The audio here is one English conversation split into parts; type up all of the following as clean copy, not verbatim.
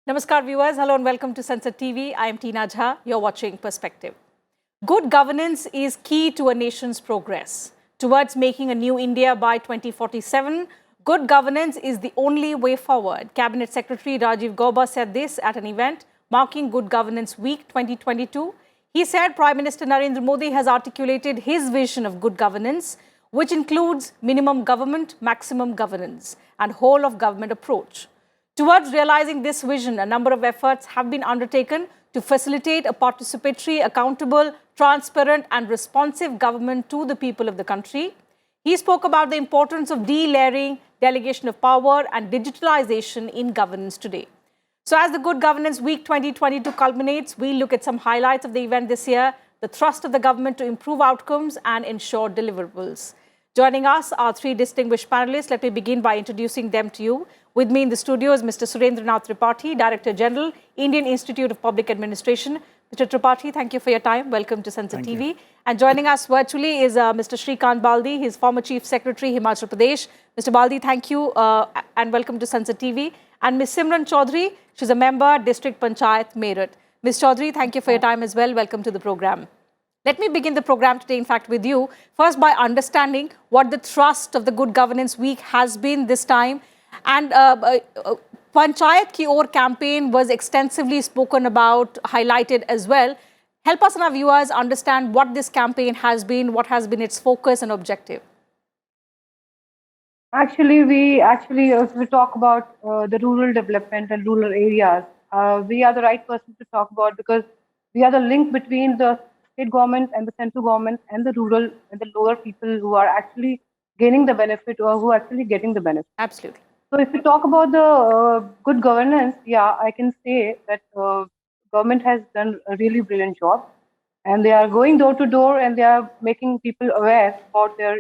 Namaskar viewers, hello and welcome to Sansad TV. I am Tina Jha, you're watching Perspective. Good governance is key to a nation's progress. Towards making a new India by 2047, good governance is the only way forward. Cabinet Secretary Rajiv Gauba said this at an event marking Good Governance Week 2022. He said Prime Minister Narendra Modi has articulated his vision of good governance, which includes minimum government, maximum governance, and whole of government approach. Towards realizing this vision, a number of efforts have been undertaken to facilitate a participatory, accountable, transparent and responsive government to the people of the country. He spoke about the importance of delayering, delegation of power and digitalization in governance today. So as the Good Governance Week 2022 culminates, we look at some highlights of the event this year, the thrust of the government to improve outcomes and ensure deliverables. Joining us are three distinguished panelists. Let me begin by introducing them to you. With me in the studio is Mr. Surendranath Tripathi, Director General, Indian Institute of Public Administration. Mr. Tripathi, thank you for your time. Welcome to Sansad TV. And joining us virtually is Mr. Shrikant Baldi, his former Chief Secretary, Himachal Pradesh. Mr. Baldi, thank you and welcome to Sansad TV. And Ms. Simran Chaudhary, she's a member, District Panchayat, Meerut. Ms. Chaudhary, thank you for your time as well. Welcome to the program. Let me begin the program today, in fact, with you. First, by understanding what the thrust of the Good Governance Week has been this time. And Panchayat Ki Or campaign was extensively spoken about, highlighted as well. Help us and our viewers understand what this campaign has been, what has been its focus and objective. Actually, if we talk about the rural development and rural areas, we are the right person to talk about because we are the link between the state government and the central government and the rural and the lower people who are actually gaining the benefit or who are actually getting the benefit. Absolutely. So if we talk about the good governance, yeah, I can say that government has done a really brilliant job, and they are going door to door and they are making people aware about their,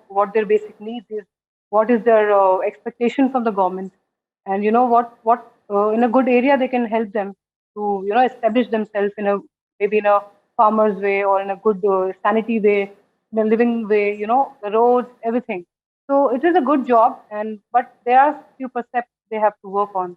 what their basic needs is, what is their expectation from the government, and what in a good area they can help them to establish themselves in a maybe in a farmer's way or in a good sanity way, in a living way, the roads, everything. So it is a good job, but there are few percepts they have to work on.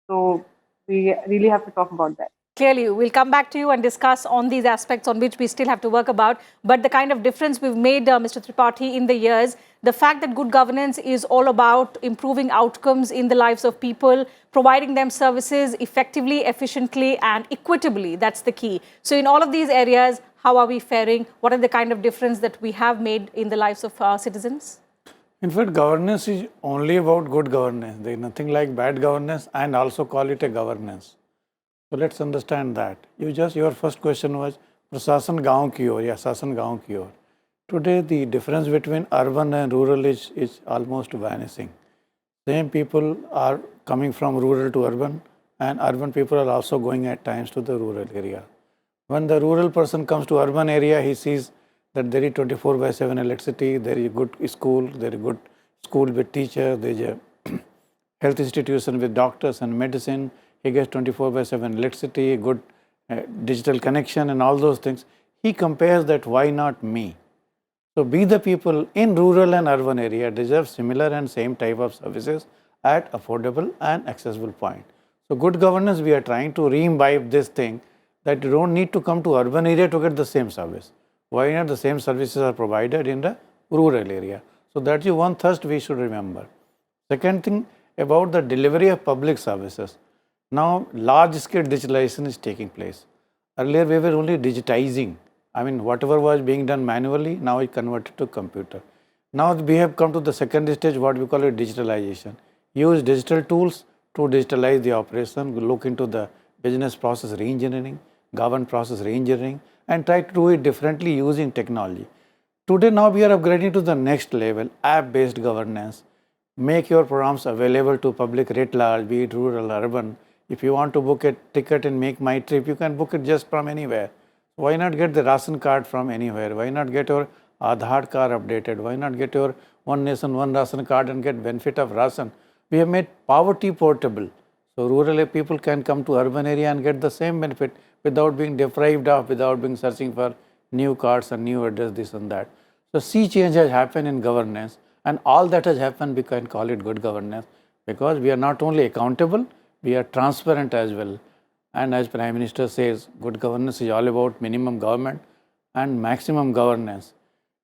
So we really have to talk about that. Clearly, we'll come back to you and discuss on these aspects on which we still have to work about. But the kind of difference we've made, Mr. Tripathi, in the years, the fact that good governance is all about improving outcomes in the lives of people, providing them services effectively, efficiently and equitably. That's the key. So in all of these areas, how are we faring? What are the kind of difference that we have made in the lives of our citizens? In fact, governance is only about good governance. There is nothing like bad governance and also call it a governance. So let's understand that. Your first question was Prasasan Gaon ki or ya Sasan Gaon ki or. Today the difference between urban and rural is almost vanishing. Same people are coming from rural to urban and urban people are also going at times to the rural area. When the rural person comes to urban area, he sees that there is 24/7 electricity, there is a good school, there is a good school with teachers, there is a health institution with doctors and medicine, he gets 24/7 electricity, good digital connection and all those things. He compares that, why not me? So we the people in rural and urban area deserve similar and same type of services at affordable and accessible point. So good governance, we are trying to re-imbibe this thing that you don't need to come to urban area to get the same service. Why not the same services are provided in the rural area? So that's the one thrust we should remember. Second thing about the delivery of public services. Now large scale digitalization is taking place. Earlier we were only digitizing. I mean whatever was being done manually, now it converted to computer. Now we have come to the second stage, what we call it digitalization. Use digital tools to digitalize the operation, look into the business process re-engineering, government process re-engineering, and try to do it differently using technology. Today now we are upgrading to the next level, app-based governance. Make your programs available to public writ large, be it rural or urban. If you want to book a ticket and make my trip, you can book it just from anywhere. Why not get the ration card from anywhere? Why not get your Aadhaar card updated? Why not get your One Nation, One Ration card and get benefit of ration? We have made poverty portable. So rural people can come to urban area and get the same benefit without being deprived of, without being searching for new cards and new address, this and that. So sea change has happened in governance, and all that has happened, we can call it good governance, because we are not only accountable, we are transparent as well. And as Prime Minister says, good governance is all about minimum government and maximum governance.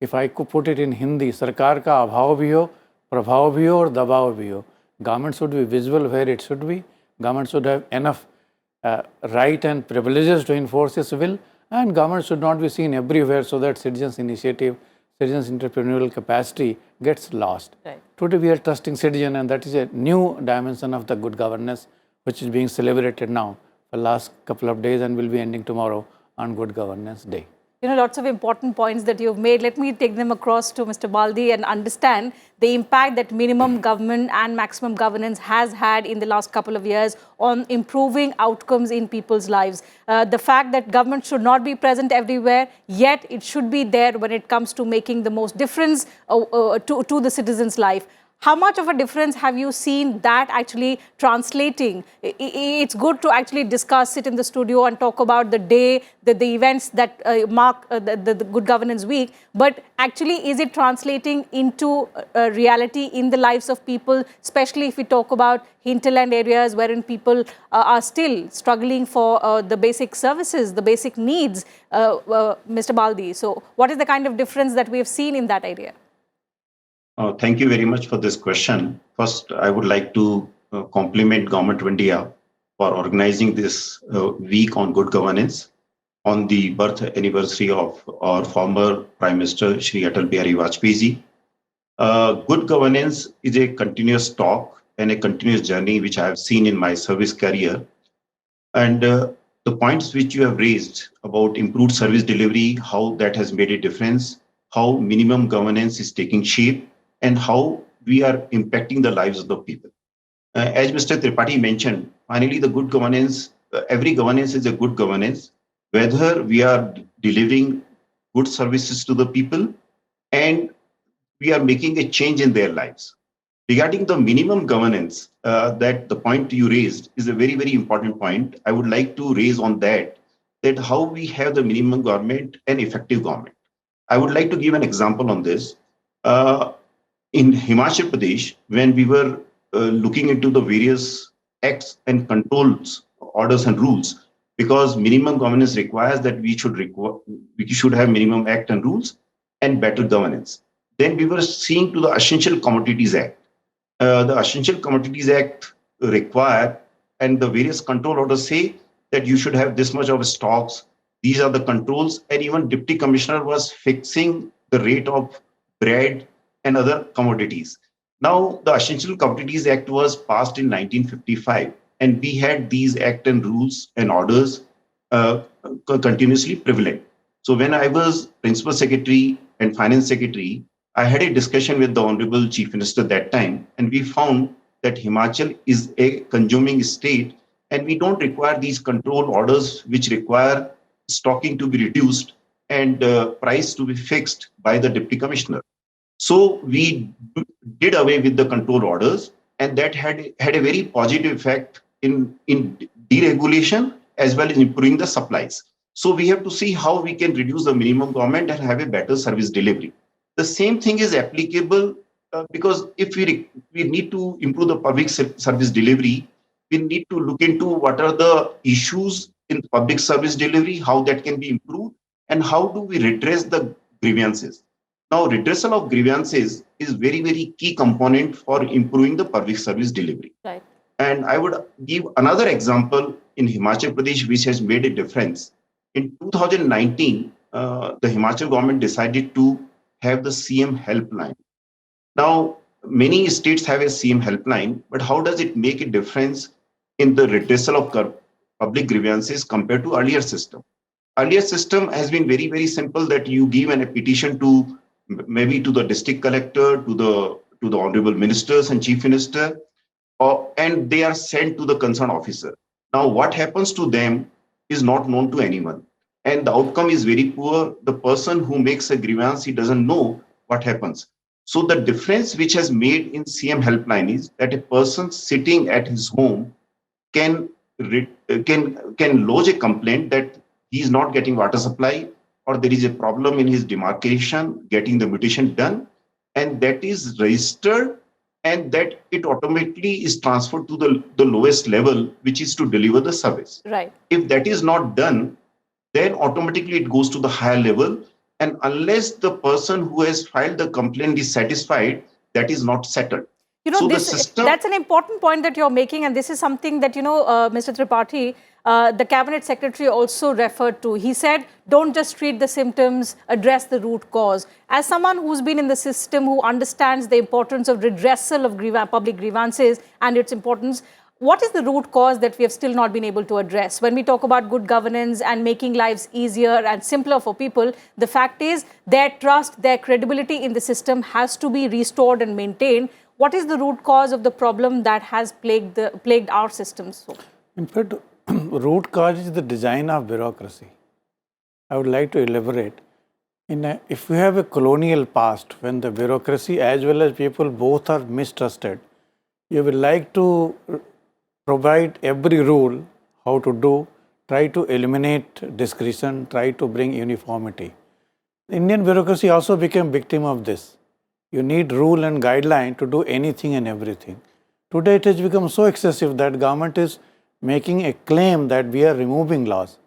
If I could put it in Hindi, सरकार का अभाव भी हो, प्रभाव भी हो और दबाव भी हो. Government should be visible where it should be. Government should have enough right and privileges to enforce its will, and government should not be seen everywhere so that citizens' initiative, citizens' entrepreneurial capacity gets lost. Right. Today we are trusting citizen, and that is a new dimension of the good governance, which is being celebrated now for last couple of days and will be ending tomorrow on Good Governance Day. Lots of important points that you've made. Let me take them across to Mr. Baldi and understand the impact that minimum government and maximum governance has had in the last couple of years on improving outcomes in people's lives. The fact that government should not be present everywhere, yet it should be there when it comes to making the most difference to the citizen's life. How much of a difference have you seen that actually translating? It's good to actually discuss it in the studio and talk about the day, the events that mark the Good Governance Week, but actually is it translating into reality in the lives of people, especially if we talk about hinterland areas wherein people are still struggling for the basic services, the basic needs, Mr. Baldi. So what is the kind of difference that we have seen in that area? Thank you very much for this question. First, I would like to compliment Government of India for organizing this week on good governance on the birth anniversary of our former Prime Minister, Shri Atal Bihari Vajpayee ji. Good governance is a continuous talk and a continuous journey which I have seen in my service career. And the points which you have raised about improved service delivery, how that has made a difference, how minimum governance is taking shape, and how we are impacting the lives of the people. As Mr. Tripathi mentioned, finally, the good governance, every governance is a good governance, whether we are delivering good services to the people and we are making a change in their lives. Regarding the minimum governance, that the point you raised is a very, very important point. I would like to raise on that how we have the minimum government and effective government. I would like to give an example on this. In Himachal Pradesh, when we were looking into the various acts and controls, orders and rules, because minimum governance requires that we should have minimum act and rules and better governance. Then we were seeing to the Essential Commodities Act. The Essential Commodities Act require, and the various control orders say that you should have this much of stocks. These are the controls, and even Deputy Commissioner was fixing the rate of bread and other commodities. Now, the Essential Commodities Act was passed in 1955, and we had these act and rules and orders continuously prevalent. So when I was Principal Secretary and Finance Secretary, I had a discussion with the Honorable Chief Minister that time, and we found that Himachal is a consuming state, and we don't require these control orders which require stocking to be reduced and price to be fixed by the Deputy Commissioner. So we did away with the control orders, and that had a very positive effect in deregulation as well as improving the supplies. So we have to see how we can reduce the minimum government and have a better service delivery. The same thing is applicable because if we need to improve the public service delivery, we need to look into what are the issues in public service delivery, how that can be improved, and how do we redress the grievances. Now, redressal of grievances is very, very key component for improving the public service delivery. Right. And I would give another example in Himachal Pradesh, which has made a difference. In 2019, the Himachal government decided to have the CM helpline. Now, many states have a CM helpline, but how does it make a difference in the redressal of public grievances compared to earlier system? Earlier system has been very, very simple, that you give a petition to maybe to the district collector, to the honorable ministers and chief minister, and they are sent to the concerned officer. Now, what happens to them is not known to anyone, and the outcome is very poor. The person who makes a grievance, he doesn't know what happens. So the difference which has made in CM helpline is that a person sitting at his home can lodge a complaint that he is not getting water supply, or there is a problem in his demarcation, getting the mutation done, and that is registered and that it automatically is transferred to the lowest level, which is to deliver the service. Right. If that is not done, then automatically it goes to the higher level. And unless the person who has filed the complaint is satisfied, that is not settled. You know, So the this system. that's an important point that you're making, and this is something that, Mr. Tripathi, the cabinet secretary also referred to. He said, don't just treat the symptoms, address the root cause. As someone who's been in the system, who understands the importance of redressal of public grievances and its importance, what is the root cause that we have still not been able to address? When we talk about good governance and making lives easier and simpler for people, the fact is their trust, their credibility in the system has to be restored and maintained. What is the root cause of the problem that has plagued our systems? In fact, root cause is the design of bureaucracy. I would like to elaborate. If we have a colonial past, when the bureaucracy as well as people both are mistrusted, you will like to provide every rule, how to do, try to eliminate discretion, try to bring uniformity. The Indian bureaucracy also became victim of this. You need rule and guideline to do anything and everything. Today it has become so excessive that government is making a claim that we are removing laws.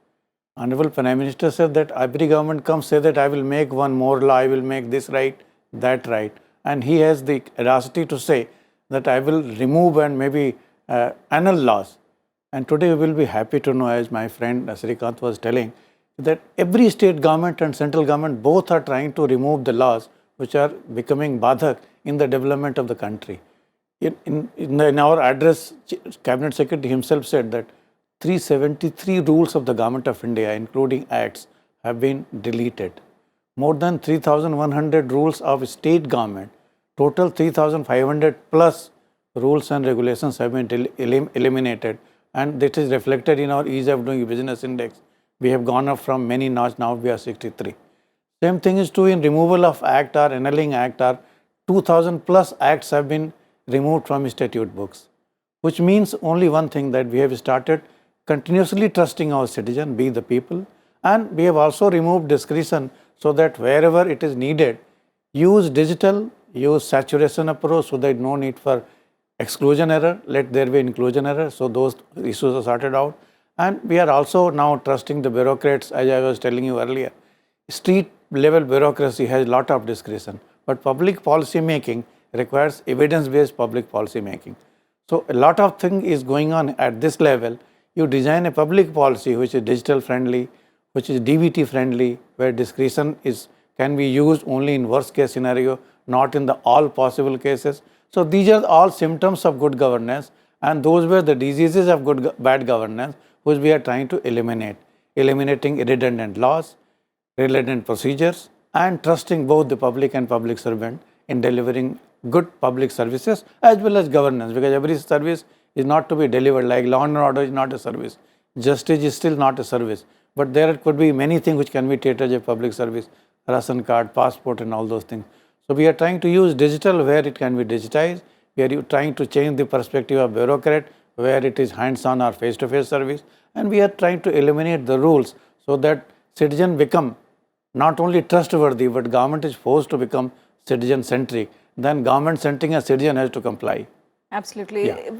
Honorable Prime Minister said that every government comes say that I will make one more law, I will make this right, that right. And he has the audacity to say that I will remove and maybe annul laws. And today we will be happy to know, as my friend Srikant was telling, that every state government and central government both are trying to remove the laws which are becoming badhak in the development of the country. In our address, Cabinet Secretary himself said that 373 rules of the Government of India, including acts, have been deleted. More than 3,100 rules of state government, total 3,500 plus rules and regulations have been eliminated, and this is reflected in our ease of doing business index. We have gone up from many notch, now we are 63. Same thing is true in removal of act or annulling act, or 2,000 plus acts have been removed from statute books, which means only one thing, that we have started continuously trusting our citizen, be the people, and we have also removed discretion so that wherever it is needed, use digital, use saturation approach so that no need for exclusion error, let there be inclusion error, so those issues are sorted out. And we are also now trusting the bureaucrats, as I was telling you earlier. Street level bureaucracy has a lot of discretion, but public policy making requires evidence-based public policy making. So a lot of thing is going on at this level. You design a public policy which is digital friendly, which is DVT friendly, where discretion can be used only in worst case scenario, not in the all possible cases. So these are all symptoms of good governance, and those were the diseases of bad governance which we are trying to eliminate. Eliminating redundant laws, redundant procedures, and trusting both the public and public servant in delivering good public services as well as governance, because every service is not to be delivered, like law and order is not a service, justice is still not a service, but there could be many things which can be treated as a public service, ration card, passport and all those things. So we are trying to use digital where it can be digitized. We are trying to change the perspective of bureaucrat where it is hands-on or face-to-face service, and we are trying to eliminate the rules so that citizen become not only trustworthy, but government is forced to become citizen-centric. Then government-centric and citizen has to comply. Absolutely. Yeah.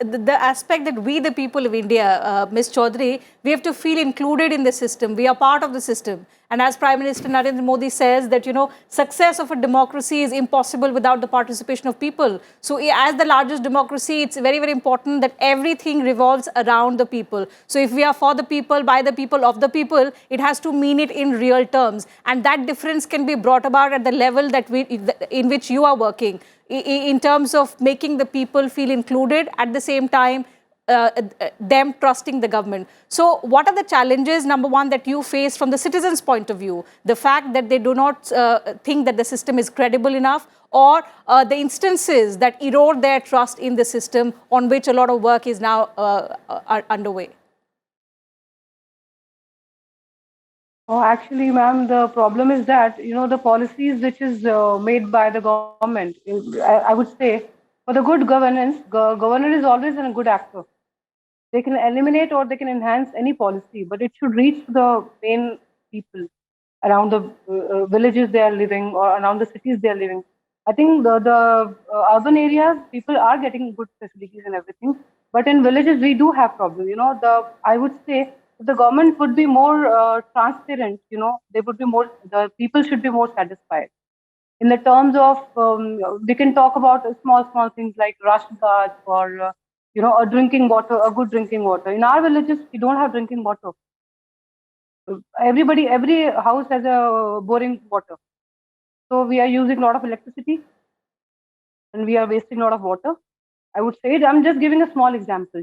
The aspect that we, the people of India, Ms. Chaudhary, we have to feel included in the system. We are part of the system. And as Prime Minister Narendra Modi says that, success of a democracy is impossible without the participation of people. So as the largest democracy, it's very, very important that everything revolves around the people. So if we are for the people, by the people, of the people, it has to mean it in real terms. And that difference can be brought about at the level in which you are working, in terms of making the people feel included, at the same time them trusting the government. So what are the challenges, number one, that you face from the citizens' point of view? The fact that they do not think that the system is credible enough, or the instances that erode their trust in the system, on which a lot of work is now underway? Oh, actually, ma'am, the problem is that, the policies which is made by the government, I would say, for the good governance, governor is always a good actor. They can eliminate or they can enhance any policy, but it should reach the main people around the villages they are living or around the cities they are living. I think the urban areas, people are getting good facilities and everything, but in villages we do have problems. I would say the government would be more transparent. They would be more. The people should be more satisfied. In the terms of, we can talk about small things like ration cards or a drinking water, a good drinking water. In our villages, we don't have drinking water. Every house has a boring water. So we are using a lot of electricity and we are wasting a lot of water. I would say I'm just giving a small example.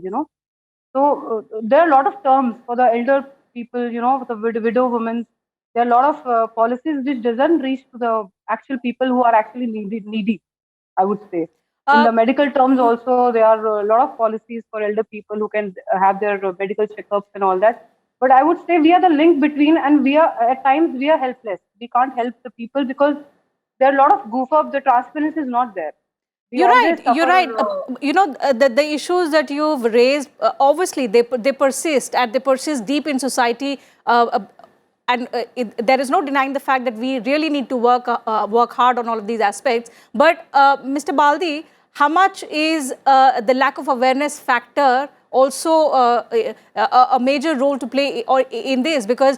So there are a lot of terms for the elder people, for the widow women. There are a lot of policies which doesn't reach to the actual people who are actually needy, I would say. In Uh, the medical terms also, there are a lot of policies for elder people who can have their medical checkups and all that. But I would say we are the link between, and we are at times we are helpless. We can't help the people because there are a lot of goof up. The transparency is not there. We You're right. always You're right. suffer. The issues that you've raised, obviously, they persist and they persist deep in society. There is no denying the fact that we really need to work hard on all of these aspects. But Mr. Baldi, how much is the lack of awareness factor also a major role to play in this? Because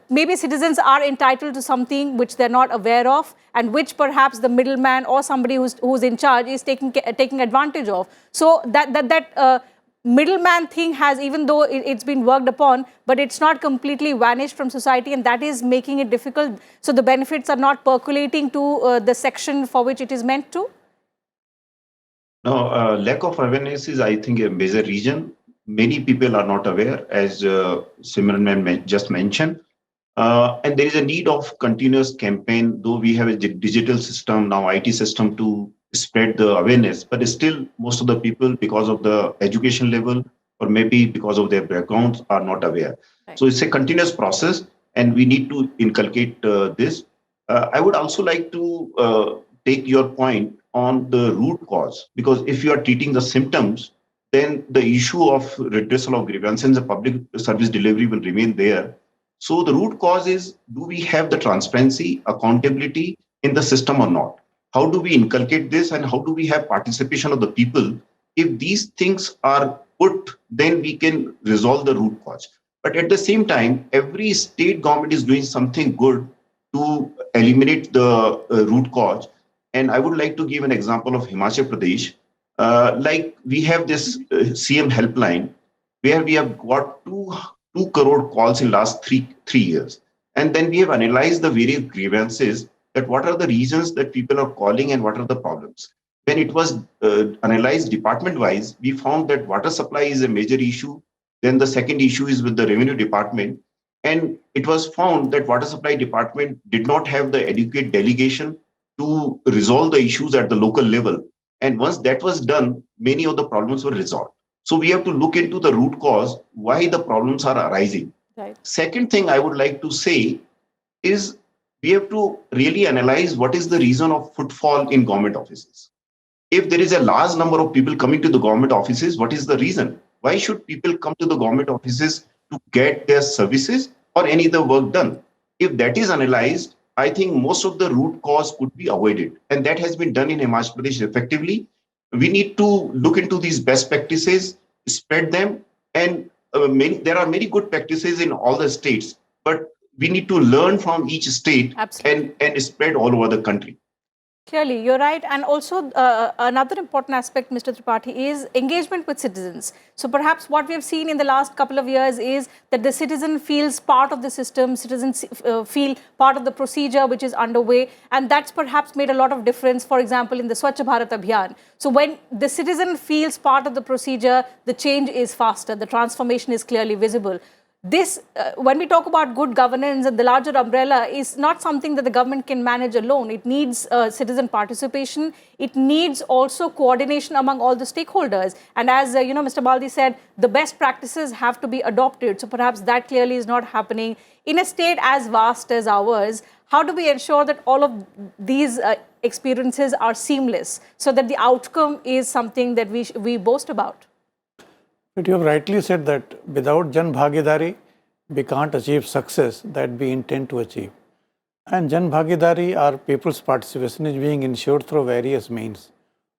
maybe citizens are entitled to something which they're not aware of, and which perhaps the middleman or somebody who's in charge is taking advantage of. So that middleman thing has, even though it's been worked upon, but it's not completely vanished from society, and that is making it difficult. So the benefits are not percolating to the section for which it is meant to. No, lack of awareness is, I think, a major reason. Many people are not aware, as Simran just mentioned. And there is a need of continuous campaign, though we have a digital system now, IT system to spread the awareness, but still most of the people, because of the education level or maybe because of their backgrounds, are not aware. Right. So it's a continuous process and we need to inculcate this. I would also like to take your point on the root cause, because if you are treating the symptoms, then the issue of redressal of grievances and the public service delivery will remain there. So the root cause is, do we have the transparency, accountability in the system or not? How do we inculcate this and how do we have participation of the people? If these things are put, then we can resolve the root cause. But at the same time, every state government is doing something good to eliminate the root cause. And I would like to give an example of Himachal Pradesh. Like we have this CM helpline where we have got 2 crore calls in last three years. And then we have analyzed the various grievances, that what are the reasons that people are calling and what are the problems. When it was analyzed department wise, we found that water supply is a major issue. Then the second issue is with the revenue department. And it was found that water supply department did not have the adequate delegation to resolve the issues at the local level. And once that was done, many of the problems were resolved. So we have to look into the root cause, why the problems are arising. Right. Second thing I would like to say is we have to really analyze what is the reason of footfall in government offices. If there is a large number of people coming to the government offices, what is the reason? Why should people come to the government offices to get their services or any other work done? If that is analyzed, I think most of the root cause could be avoided. And that has been done in Himachal Pradesh effectively. We need to look into these best practices, spread them, and there are many good practices in all the states, but we need to learn from each state and spread all over the country. Clearly, you're right. And also another important aspect, Mr. Tripathi, is engagement with citizens. So perhaps what we have seen in the last couple of years is that the citizen feels part of the system, citizens feel part of the procedure which is underway. And that's perhaps made a lot of difference, for example, in the Swachh Bharat Abhiyan. So when the citizen feels part of the procedure, the change is faster, the transformation is clearly visible. This, when we talk about good governance and the larger umbrella, is not something that the government can manage alone. It needs citizen participation. It needs also coordination among all the stakeholders. And as Mr. Baldi said, the best practices have to be adopted. So perhaps that clearly is not happening in a state as vast as ours. How do we ensure that all of these experiences are seamless so that the outcome is something that we boast about? But you have rightly said that without Jan Bhagidari, we can't achieve success that we intend to achieve. And Jan Bhagidari or people's participation is being ensured through various means.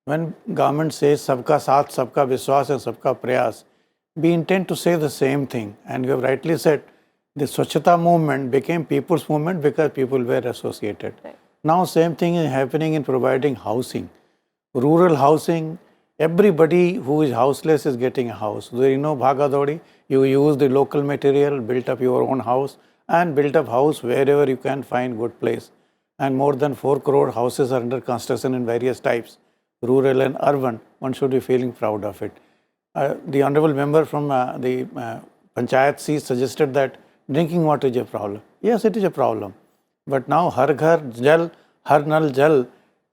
When government says Sabka Saath, Sabka Vishwas and Sabka Prayas, we intend to say the same thing. And you have rightly said, the Swachhata movement became people's movement because people were associated. Right. Now same thing is happening in providing housing. Rural housing, everybody who is houseless is getting a house. There is no bhagadori. You use the local material, build up your own house and build up house wherever you can find good place. And more than 4 crore houses are under construction in various types, rural and urban. One should be feeling proud of it. The honorable member from the Panchayat C suggested that drinking water is a problem. Yes, it is a problem. But now Har Ghar Jal, Har Nal Jal,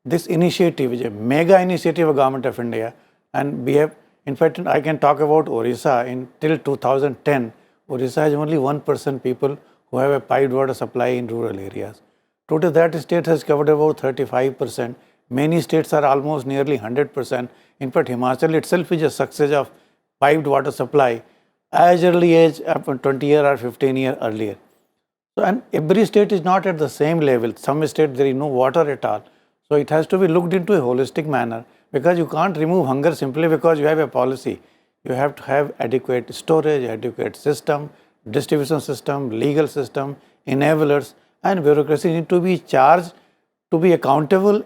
this initiative is a mega initiative of Government of India, and we have, in fact, I can talk about Orissa. Till 2010, Orissa has only 1% people who have a piped water supply in rural areas. Today, that state has covered about 35%. Many states are almost nearly 100%. In fact, Himachal itself is a success of piped water supply as early as 20 years or 15 years earlier. So, and every state is not at the same level. Some states there is no water at all. So it has to be looked into a holistic manner, because you can't remove hunger simply because you have a policy. You have to have adequate storage, adequate system, distribution system, legal system, enablers, and bureaucracy need to be charged to be accountable,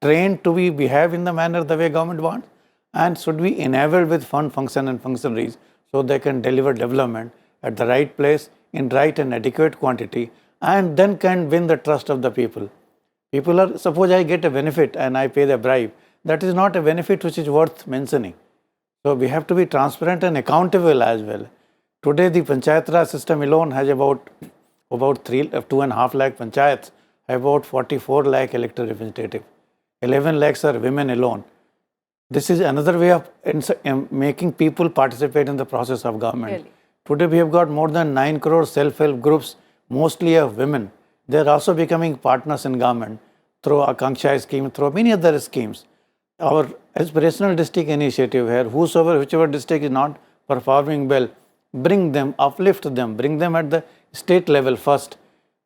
trained to be behave in the manner the way government wants, and should be enabled with fund function and functionaries so they can deliver development at the right place in right and adequate quantity, and then can win the trust of the people. People are, suppose I get a benefit and I pay the bribe, that is not a benefit which is worth mentioning. So we have to be transparent and accountable as well. Today the Panchayat Raj system alone has about 2.5 lakh panchayats, about 44 lakh elected representatives. 11 lakhs are women alone. This is another way of making people participate in the process of government. Really? Today we have got more than 9 crore self-help groups, mostly of women. They are also becoming partners in government through Akanksha scheme, through many other schemes. Our aspirational district initiative here, whichever district is not performing well, bring them, uplift them, bring them at the state level first.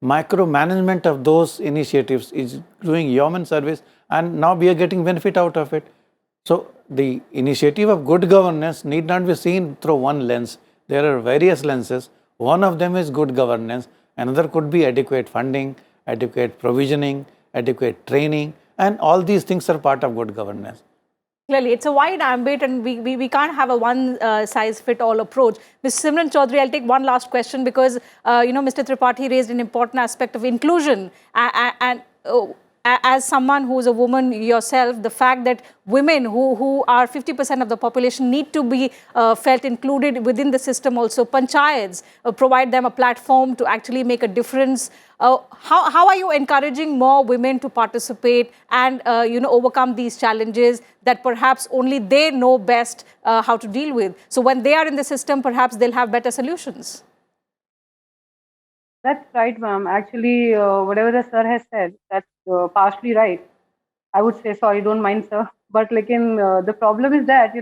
Micromanagement of those initiatives is doing human service, and now we are getting benefit out of it. So the initiative of good governance need not be seen through one lens. There are various lenses. One of them is good governance. Another could be adequate funding, adequate provisioning, adequate training, and all these things are part of good governance. Clearly, it's a wide ambit, and we can't have a one-size-fit-all approach. Ms. Simran Chaudhary, I'll take one last question, because Mr. Tripathi raised an important aspect of inclusion, and as someone who is a woman yourself, the fact that women who are 50% of the population need to be felt included within the system also. Panchayats provide them a platform to actually make a difference. How are you encouraging more women to participate and overcome these challenges that perhaps only they know best how to deal with? So when they are in the system, perhaps they'll have better solutions. That's right, ma'am. Actually, whatever the sir has said, that's partially right. I would say, sorry, don't mind, sir. But like the problem is that, we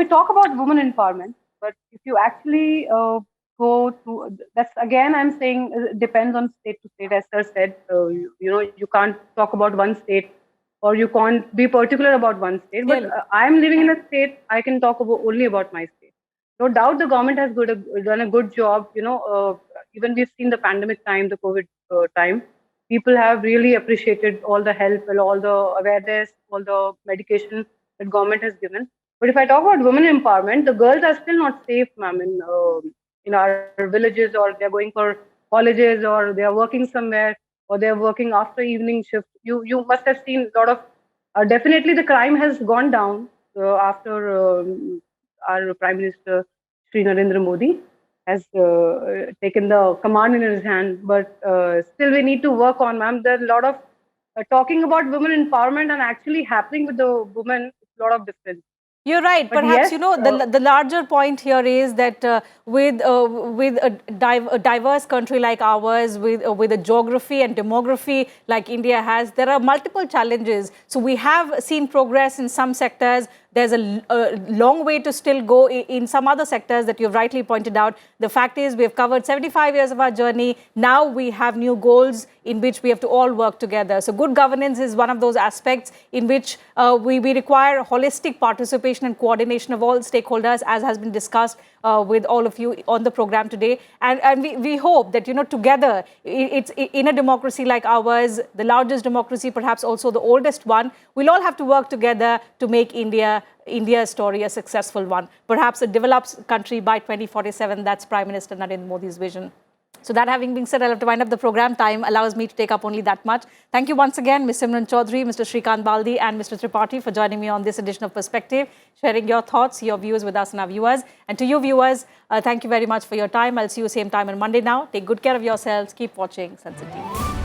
talk about women empowerment, but if you actually go to, that's again, I'm saying it depends on state to state, as sir said. You can't talk about one state, or you can't be particular about one state. But I'm living in a state, I can talk only about my state. No doubt the government has done a good job. Even we've seen the pandemic time, the COVID time, people have really appreciated all the help and all the awareness, all the medication that government has given. But if I talk about women empowerment, the girls are still not safe, ma'am, in our villages, or they're going for colleges, or they are working somewhere, or they're working after evening shift. You must have seen a lot of, definitely the crime has gone down after our Prime Minister Narendra Modi has taken the command in his hand, but still we need to work on, ma'am. There's a lot of talking about women empowerment and actually happening with the women, a lot of difference. You're right. But perhaps, yes, the larger point here is that with a diverse country like ours, with a geography and demography like India has, there are multiple challenges. So we have seen progress in some sectors, There's a long way to still go in some other sectors that you've rightly pointed out. The fact is, we've covered 75 years of our journey. Now we have new goals in which we have to all work together. So good governance is one of those aspects in which we require holistic participation and coordination of all stakeholders, as has been discussed with all of you on the program today. And we hope that, together, it's in a democracy like ours, the largest democracy, perhaps also the oldest one, we'll all have to work together to make India's story a successful one. Perhaps a developed country by 2047. That's Prime Minister Narendra Modi's vision. So that having been said, I'll have to wind up the program. Time allows me to take up only that much. Thank you once again, Ms. Simran Chaudhary, Mr. Shrikant Baldi and Mr. Tripathi for joining me on this edition of Perspective, sharing your thoughts, your views with us and our viewers. And to you viewers, thank you very much for your time. I'll see you same time on Monday now. Take good care of yourselves. Keep watching Sansad TV.